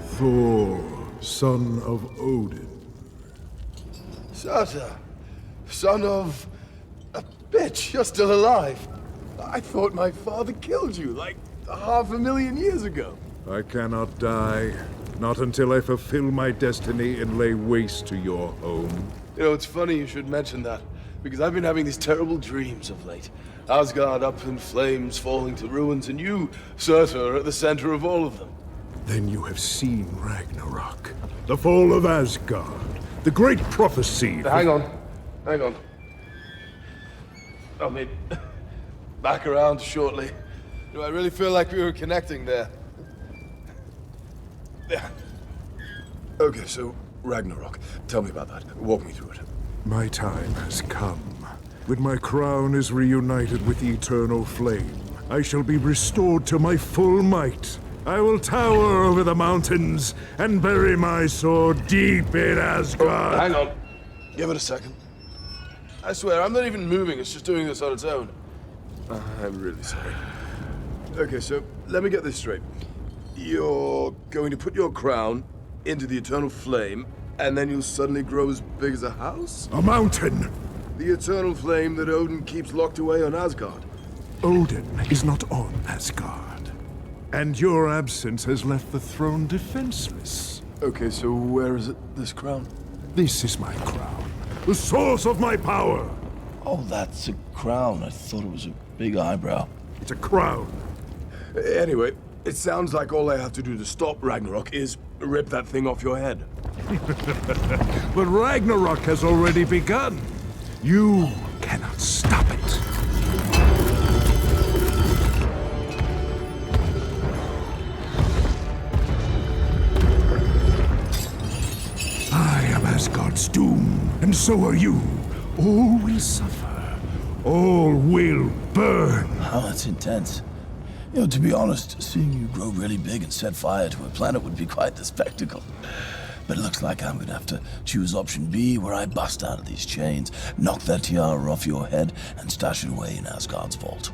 Thor, son of Odin. Surtur, son of a bitch, you're still alive. I thought my father killed you like 500,000 years ago. I cannot die, not until I fulfill my destiny and lay waste to your home. You know, it's funny you should mention that, because I've been having these terrible dreams of late. Asgard up in flames, falling to ruins, and you, Surtur, are at the center of all of them. Then you have seen Ragnarok, the fall of Asgard, the great prophecy. Hang on. I'll be back around shortly. Do I really feel like we were connecting there? Yeah. Okay, so Ragnarok. Tell me about that. Walk me through it. My time has come. When my crown is reunited with the eternal flame, I shall be restored to my full might. I will tower over the mountains and bury my sword deep in Asgard. Hang on. Give it a second. I swear, I'm not even moving. It's just doing this on its own. I'm really sorry. Okay, so let me get this straight. You're going to put your crown into the eternal flame, and then you'll suddenly grow as big as a house? A mountain! The eternal flame that Odin keeps locked away on Asgard. Odin is not on Asgard. And your absence has left the throne defenseless. Okay, so where is it, this crown? This is my crown, the source of my power. Oh, that's a crown. I thought it was a big eyebrow. It's a crown. Anyway, it sounds like all I have to do to stop Ragnarok is rip that thing off your head. But Ragnarok has already begun. You cannot stop it. I am Asgard's doom, and so are you. All will suffer. All will burn. Oh, that's intense. You know, to be honest, seeing you grow really big and set fire to a planet would be quite the spectacle. But it looks like I'm gonna have to choose option B, where I bust out of these chains, knock that tiara off your head, and stash it away in Asgard's vault.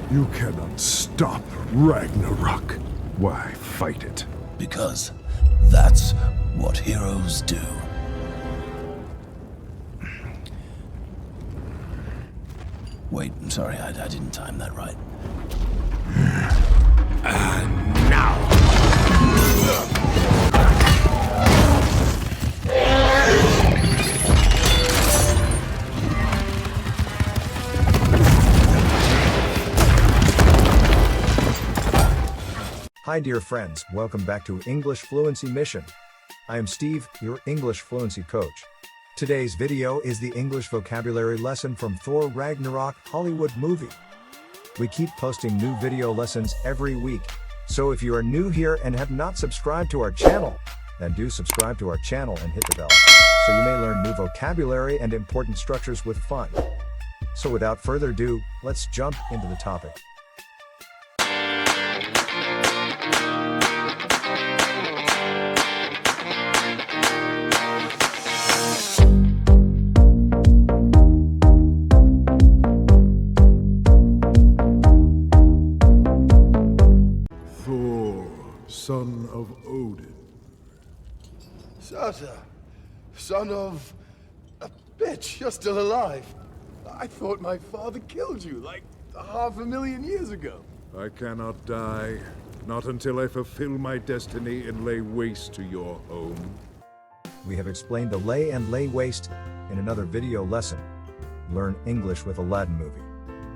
You cannot stop Ragnarok. Why fight it? Because that's what heroes do. Wait, I'm sorry, I didn't time that right. Now! Hi dear friends, welcome back to English Fluency Mission. I am Steve, your English Fluency coach. Today's video is the English vocabulary lesson from Thor Ragnarok Hollywood movie. We keep posting new video lessons every week, so if you are new here and have not subscribed to our channel, then do subscribe to our channel and hit the bell, so you may learn new vocabulary and important structures with fun. So without further ado, let's jump into the topic. Son of Odin. Surtur, son of a bitch, you're still alive. I thought my father killed you like 500,000 years ago. I cannot die, not until I fulfill my destiny and lay waste to your home. We have explained the lay and lay waste in another video lesson. Learn English with Aladdin movie.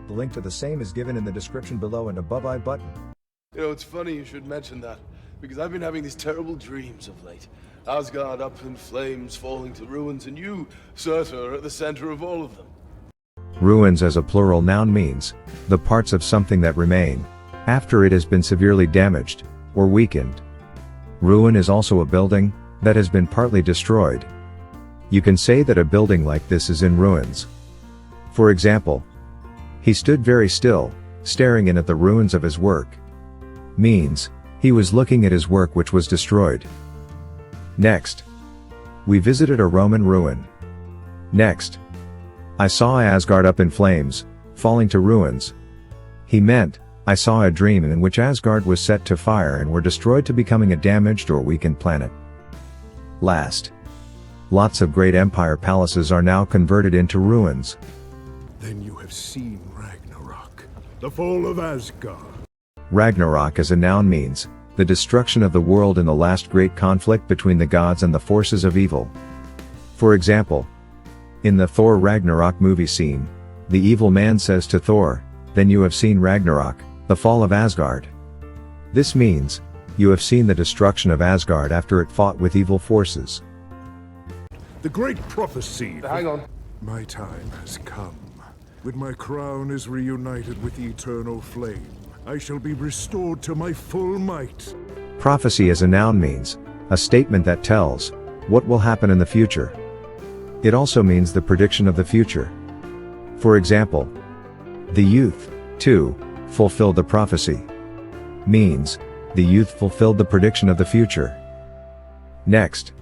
The link to the same is given in the description below and above I button. You know, it's funny you should mention that, because I've been having these terrible dreams of late. Asgard up in flames, falling to ruins, and you, Surtur, are at the center of all of them. Ruins as a plural noun means the parts of something that remain after it has been severely damaged or weakened. Ruin is also a building that has been partly destroyed. You can say that a building like this is in ruins. For example, he stood very still, staring in at the ruins of his work. Means, he was looking at his work which was destroyed. Next, we visited a Roman ruin. Next, I saw Asgard up in flames, falling to ruins. He meant I saw a dream in which Asgard was set to fire and were destroyed to becoming a damaged or weakened planet. Last. Lots of great empire palaces are now converted into ruins. Then you have seen Ragnarok, the fall of Asgard. Ragnarok as a noun means the destruction of the world in the last great conflict between the gods and the forces of evil. For example, in the Thor Ragnarok movie scene, the evil man says to Thor, "Then you have seen Ragnarok, the fall of Asgard." This means, you have seen the destruction of Asgard after it fought with evil forces. The great prophecy. Hang on. My time has come. When my crown is reunited with the eternal flame, I shall be restored to my full might. Prophecy as a noun means a statement that tells what will happen in the future. It also means the prediction of the future. For example, the youth, too, fulfilled the prophecy. Means, the youth fulfilled the prediction of the future. Next.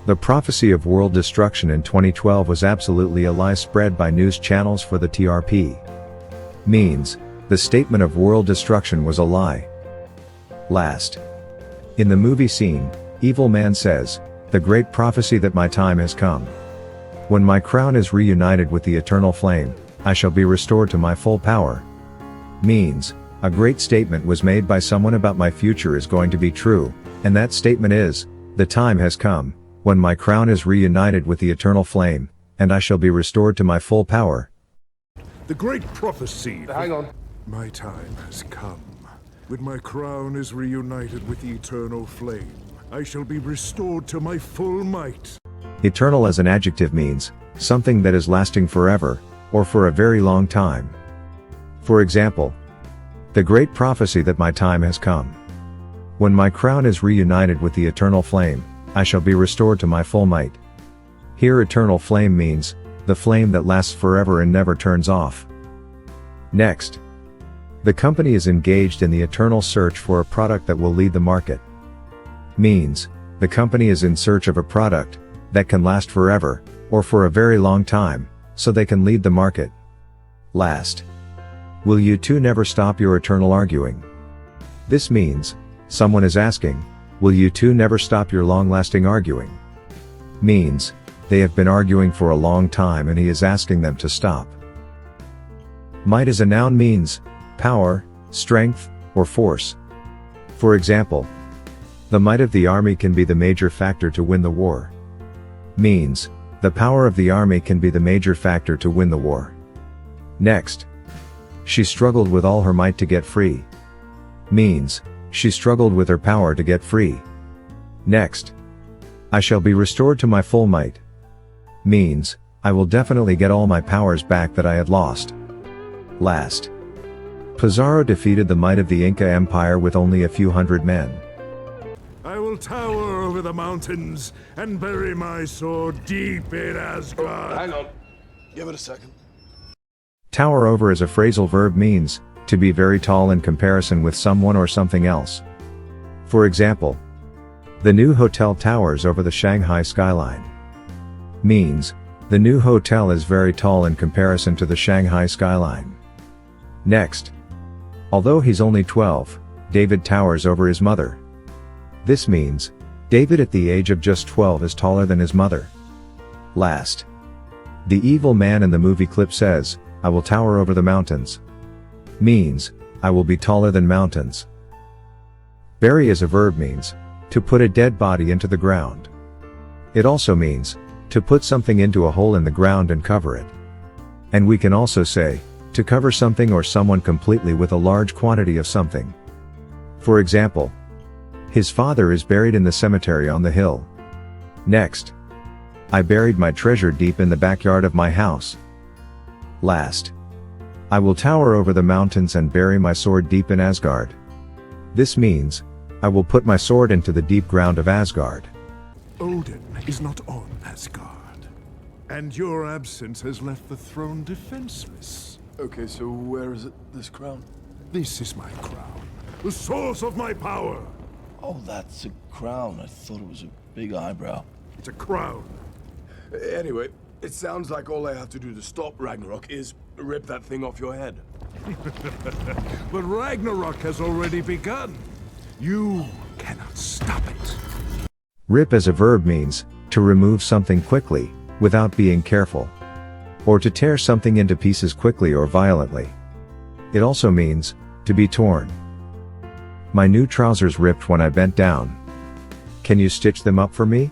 The prophecy of world destruction in 2012 was absolutely a lie spread by news channels for the TRP. Means, the statement of world destruction was a lie. Last. In the movie scene, evil man says, "The great prophecy that my time has come. When my crown is reunited with the eternal flame, I shall be restored to my full power." Means, a great statement was made by someone about my future is going to be true, and that statement is, "The time has come, when my crown is reunited with the eternal flame, and I shall be restored to my full power." The great prophecy. Hang on. My time has come. When my crown is reunited with the eternal flame, I shall be restored to my full might. Eternal as an adjective means something that is lasting forever, or for a very long time. For example, the great prophecy that my time has come. When my crown is reunited with the eternal flame, I shall be restored to my full might. Here eternal flame means the flame that lasts forever and never turns off. Next. The company is engaged in the eternal search for a product that will lead the market. Means, the company is in search of a product that can last forever, or for a very long time, so they can lead the market. Last. Will you two never stop your eternal arguing? This means, someone is asking, will you two never stop your long-lasting arguing? Means, they have been arguing for a long time and he is asking them to stop. Might as a noun means power, strength, or force. For example, the might of the army can be the major factor to win the war. Means, the power of the army can be the major factor to win the war. Next. She struggled with all her might to get free. Means, she struggled with her power to get free. Next. I shall be restored to my full might. Means, I will definitely get all my powers back that I had lost. Last. Pizarro defeated the might of the Inca Empire with only a few hundred men. I will tower over the mountains and bury my sword deep in Asgard. Hang on. Give it a second. Tower over as a phrasal verb means to be very tall in comparison with someone or something else. For example, the new hotel towers over the Shanghai skyline. Means, the new hotel is very tall in comparison to the Shanghai skyline. Next. Although he's only 12, David towers over his mother. This means, David at the age of just 12 is taller than his mother. Last. The evil man in the movie clip says, "I will tower over the mountains." Means, I will be taller than mountains. Bury as a verb means, to put a dead body into the ground. It also means, to put something into a hole in the ground and cover it. And we can also say, to cover something or someone completely with a large quantity of something. For example, his father is buried in the cemetery on the hill. Next. I buried my treasure deep in the backyard of my house. Last. I will tower over the mountains and bury my sword deep in Asgard. This means, I will put my sword into the deep ground of Asgard. Odin is not on Asgard, and your absence has left the throne defenseless. Okay, so where is it, this crown? This is my crown, the source of my power. Oh, that's a crown. I thought it was a big eyebrow. It's a crown. Anyway, it sounds like all I have to do to stop Ragnarok is rip that thing off your head. But Ragnarok has already begun. You cannot stop it. Rip as a verb means to remove something quickly, without being careful. Or to tear something into pieces quickly or violently. It also means to be torn. My new trousers ripped when I bent down. Can you stitch them up for me?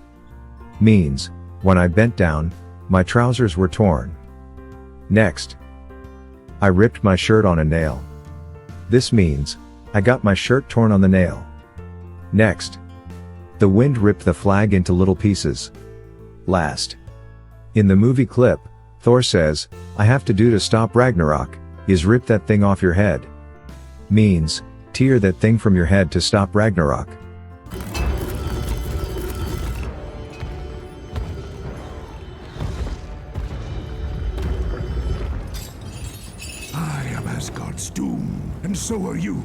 Means, when I bent down, my trousers were torn. Next. I ripped my shirt on a nail. This means, I got my shirt torn on the nail. Next. The wind ripped the flag into little pieces. Last. In the movie clip, Thor says, I have to do to stop Ragnarok, is rip that thing off your head. Means, tear that thing from your head to stop Ragnarok. I am Asgard's doom, and so are you.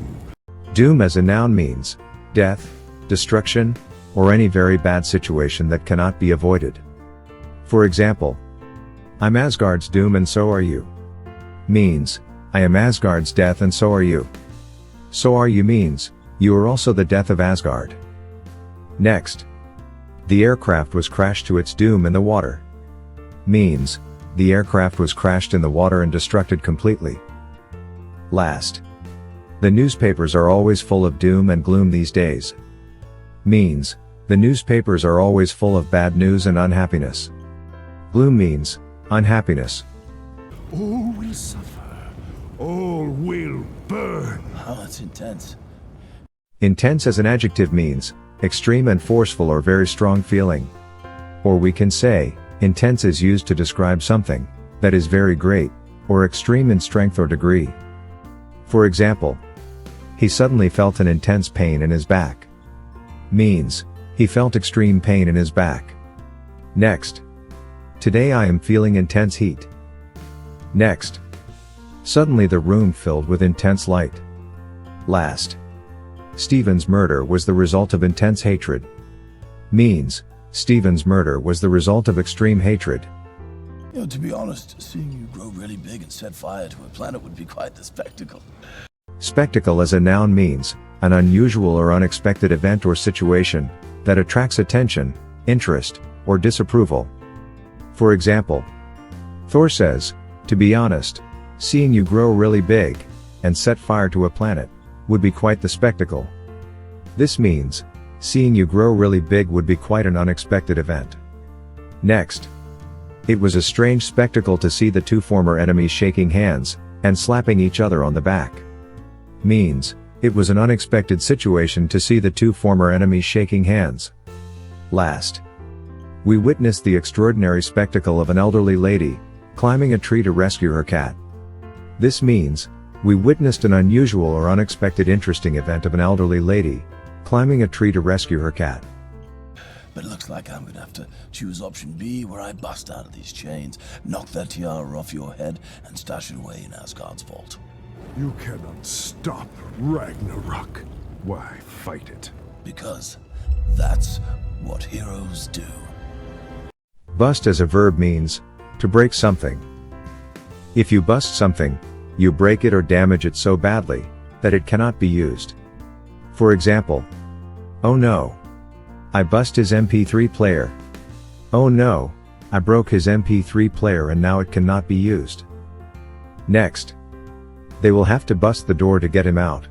Doom as a noun means death, destruction, or any very bad situation that cannot be avoided. For example, I'm Asgard's doom and so are you. Means, I am Asgard's death and so are you. So are you means, you are also the death of Asgard. Next. The aircraft was crashed to its doom in the water. Means, the aircraft was crashed in the water and destructed completely. Last. The newspapers are always full of doom and gloom these days. Means, the newspapers are always full of bad news and unhappiness. Gloom means, unhappiness. All will suffer. All will burn. Oh, that's intense. Intense as an adjective means, extreme and forceful or very strong feeling. Or we can say, intense is used to describe something that is very great, or extreme in strength or degree. For example, he suddenly felt an intense pain in his back. Means, he felt extreme pain in his back. Next. Today I am feeling intense heat. Next. Suddenly the room filled with intense light. Last. Stephen's murder was the result of intense hatred. Means, Stephen's murder was the result of extreme hatred. You know, to be honest, seeing you grow really big and set fire to a planet would be quite the spectacle. Spectacle as a noun means, an unusual or unexpected event or situation, that attracts attention, interest, or disapproval. For example, Thor says, to be honest, seeing you grow really big, and set fire to a planet, would be quite the spectacle. This means, seeing you grow really big would be quite an unexpected event. Next. It was a strange spectacle to see the two former enemies shaking hands, and slapping each other on the back. Means, it was an unexpected situation to see the two former enemies shaking hands. Last. We witnessed the extraordinary spectacle of an elderly lady, climbing a tree to rescue her cat. This means, we witnessed an unusual or unexpected interesting event of an elderly lady, climbing a tree to rescue her cat. But it looks like I'm gonna have to choose option B, where I bust out of these chains, knock that tiara off your head, and stash it away in Asgard's vault. You cannot stop Ragnarok. Why fight it? Because that's what heroes do. Bust as a verb means, to break something. If you bust something, you break it or damage it so badly, that it cannot be used. For example, oh no. I bust his MP3 player. Oh no, I broke his MP3 player and now it cannot be used. Next. They will have to bust the door to get him out.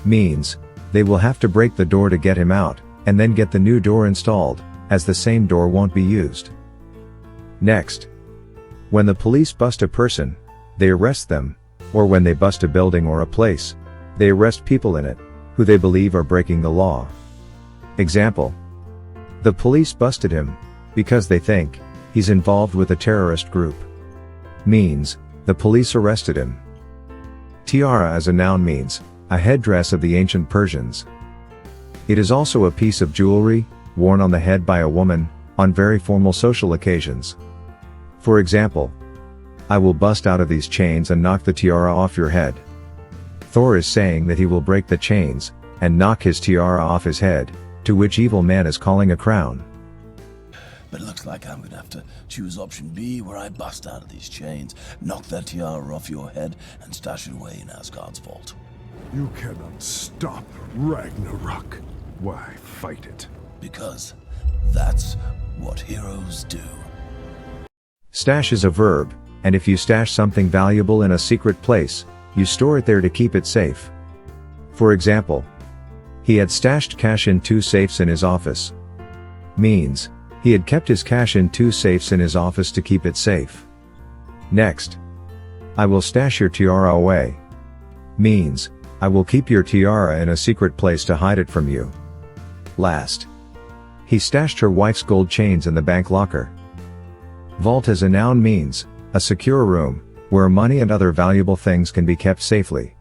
Means, they will have to break the door to get him out, and then get the new door installed, as the same door won't be used. Next. When the police bust a person, they arrest them, or when they bust a building or a place, they arrest people in it, who they believe are breaking the law. Example. The police busted him, because they think, he's involved with a terrorist group. Means, the police arrested him. Tiara as a noun means, a headdress of the ancient Persians. It is also a piece of jewelry, worn on the head by a woman, on very formal social occasions. For example, I will bust out of these chains and knock the tiara off your head. Thor is saying that he will break the chains, and knock his tiara off his head, to which evil man is calling a crown. But it looks like I'm gonna have to choose option B, where I bust out of these chains, knock that tiara off your head, and stash it away in Asgard's vault. You cannot stop Ragnarok. Why fight it? Because that's what heroes do. Stash is a verb, and if you stash something valuable in a secret place, you store it there to keep it safe. For example, he had stashed cash in 2 safes in his office. Means, he had kept his cash in 2 safes in his office to keep it safe. Next, I will stash your tiara away. Means, I will keep your tiara in a secret place to hide it from you. Last, he stashed her wife's gold chains in the bank locker. Vault as a noun means, a secure room, where money and other valuable things can be kept safely.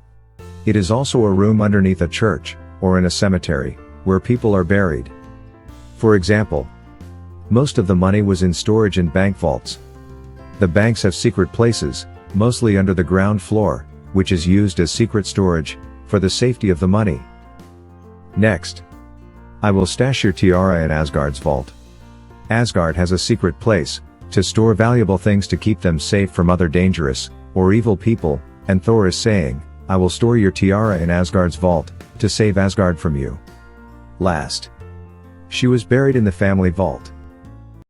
It is also a room underneath a church, or in a cemetery, where people are buried. For example, most of the money was in storage in bank vaults. The banks have secret places, mostly under the ground floor, which is used as secret storage, for the safety of the money. Next, I will stash your tiara in Asgard's vault. Asgard has a secret place, to store valuable things to keep them safe from other dangerous, or evil people, and Thor is saying, I will store your tiara in Asgard's vault, to save Asgard from you. Last, she was buried in the family vault.